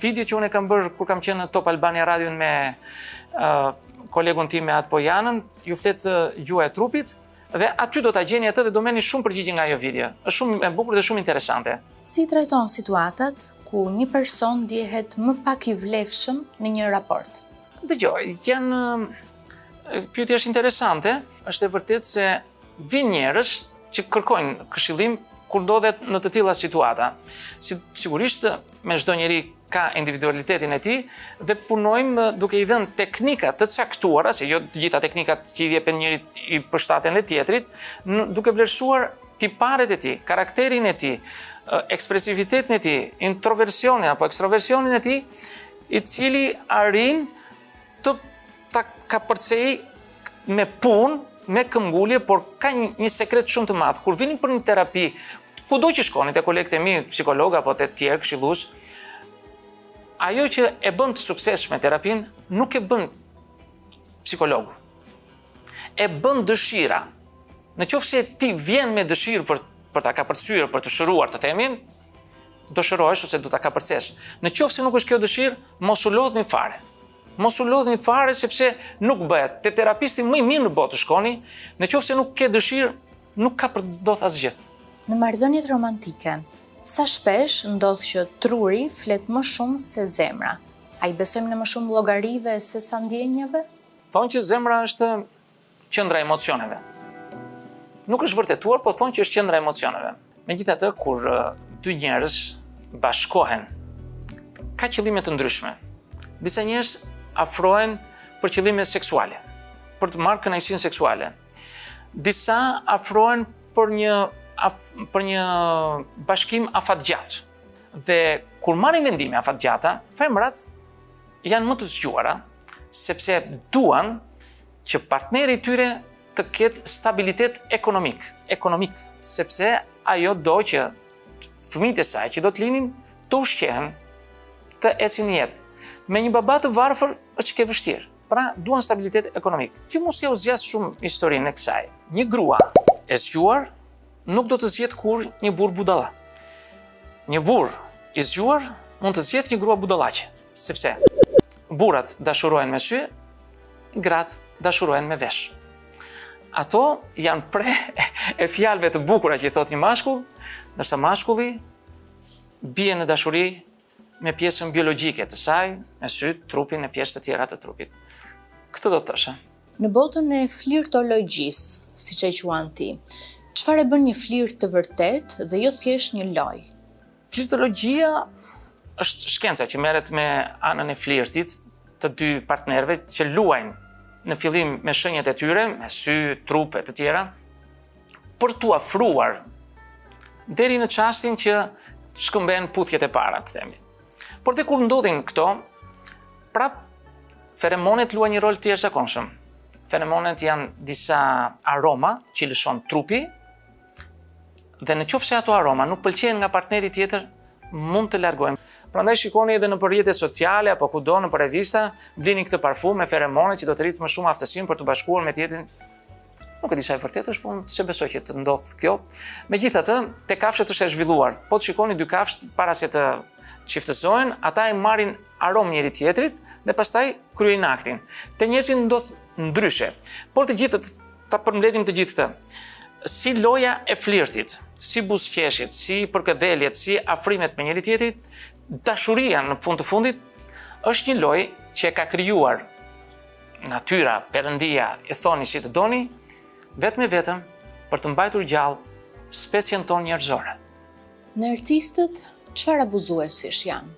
video që unë e kam bërë kur kam qenë në Top Albania Radion me kolegun tim me atë Pojanën, ju flet gjuha e trupit, dhe aty do ta gjeni atë dhe do merrni shumë përgjigje nga ajo video. Është shumë e bukur dhe shumë interesante. Si trajton situatat ku një person ndihet më pak i vlefshëm në një raport? Dëgjoj, pyetja është interesante. Është e vërtetë se vijnë njerëz që kërkojnë këshillim kur ndodhet në të tilla situata. Sigurisht me çdo njeri ka individualitetin e tij dhe punojmë duke i dhënë teknika të caktuara, se jo të gjitha teknikat që i jepen njerit i përshtaten dhe tjetrit, duke vlerësuar tiparet e tij, karakterin e tij, ekspresivitetin e tij, introversionin apo ekstroversionin e tij, i cili arrin të ta kapërcej me punë, me këmbgulje, por ka një sekret shumë të madh. Kur vini për një terapi, kudo që shkoni, te kolegët e mi, psikolog apo te tjerë këshillues, ajo që e bën të suksesshme terapin nuk e bën psikologu. E bën dëshira. Në qoftë se ti vjen me dëshirë për ta kapërcyer, për të shëruar, të themin, do shërohesh ose do ta kapërcesh. Në qoftë se nuk është kjo dëshirë, mos u lodhni fare. Mos u lodhni fare sepse nuk bëhet. Te terapisti më i mirë në botë shkoni, në qoftë se nuk ke dëshirë, nuk ka për të ndodhur asgjë. Në marrëdhëniet romantike, sa shpesh ndodh që truri flet më shumë se zemra? A i besojmë në më shumë llogarive se sa ndjenjave? Thonë që zemra është qendra e emocioneve. Nuk është vërtetuar, po thonë që është qendra e emocioneve. Megjithatë, kur dy njerëz bashkohen, ka qëllime të ndryshme. Disa njerëz afrohen për qëllime seksuale, për të marrë kënaqësinë seksuale. Disa afrohen për një bashkim afatgjatë. Dhe kur marrin vendime afatgjata, femrat janë më të zgjuara, sepse duan që partneri i tyre të ketë stabilitet ekonomik, sepse ajo do që fëmijët e saj që do të linin të ushqehen, të ecin jetë. Me një baba të varfër është që ke vështirë. Pra, duan stabilitet ekonomik. Që mos t'ja u zgjas shumë historinë e kësaj. Një grua e zgjuar nuk do të zgjet kur një burr budalla. Një burr i zgjuar mund të zgjet një grua budallaqe, sepse burrat dashurohen me sy, gratë dashurohen me vesh. Ato janë pre e fjalëve të bukura që i thot një mashkull, ndërsa mashkulli bie në dashuri me pjesën biologjike të saj, me syt, trupin e pjesë të tjera të trupit. Këtë do të thosha. Në botën e flirtologjisë, siç e quan ti, çfarë e bën një flirt të vërtet dhe jo thjesht një lojë? Flirtologjia është shkenca që merret me anën e flirtit të dy partnerëve që luajnë në fillim me shenjat e tyre, me sy, trup e të tjera, për t'u afruar deri në çastin që shkëmben puthjet e para, të themi. Por dhe kur ndodhin këto, prap feromonet luajnë një rol të jashtëzakonshëm. Feromonet janë disa aroma që lëshon trupi, dhe në qoftë se ato aroma nuk pëlqejnë nga partneri tjetër, mund të largohen. Prandaj shikoni edhe në rrjetet sociale apo kudo në revista, blini këtë parfum me feromone që do të rritë më shumë aftësinë për të bashkuar me tjetrin. Nuk e di sa e vërtetë është, por se besoj që të ndodh kjo. Megjithatë, te kafshët është e zhvilluar. Po të shikoni dy kafshë para se të çiftësohen, ata e marrin aromë njëri tjetrit dhe pastaj kryejnë aktin. Te njerëzit ndodh ndryshe. Por të gjithë ta përmbledhim të gjithë këtë. Si loja e flirtit, si buzëqeshjet, si përkëdheljet, si afrimet me njëri tjetrit, dashuria në fund të fundit është një lojë që e ka krijuar natyra, Perëndia, e thoni si të doni, vetëm e vetëm për të mbajtur gjallë specien tonë njerëzore. Narcistët çfarë abuzuesish janë?